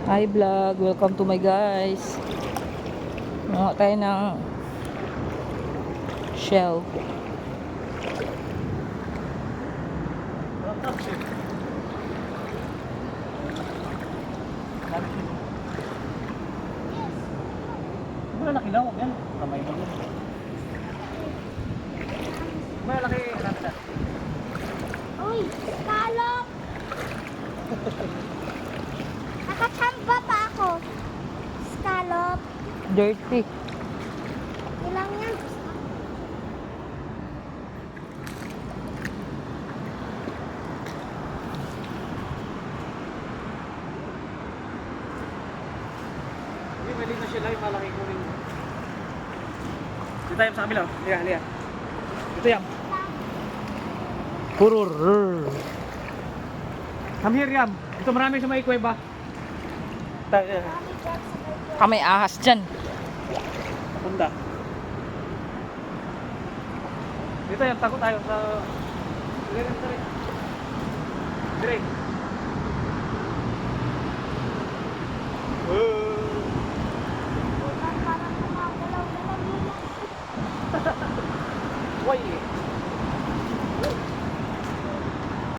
Hi vlog, welcome to my guys. Mga tayo ng shell. Wala nakilaw, yan. Kamay mo yun. Malaki rata. Uy, scallop! Nakachamba pa ako. Scallop. Dirty. Ilang yan? Hindi, mali na siya lang. Malaki ko rin. Dito tayo sa kabila. Liya, liya. Dito yan. Purur. Come here, Yam. Dito marami sa may kuweba. May ahas dyan. Punta. Dito yan, takot tayo sa... Dire.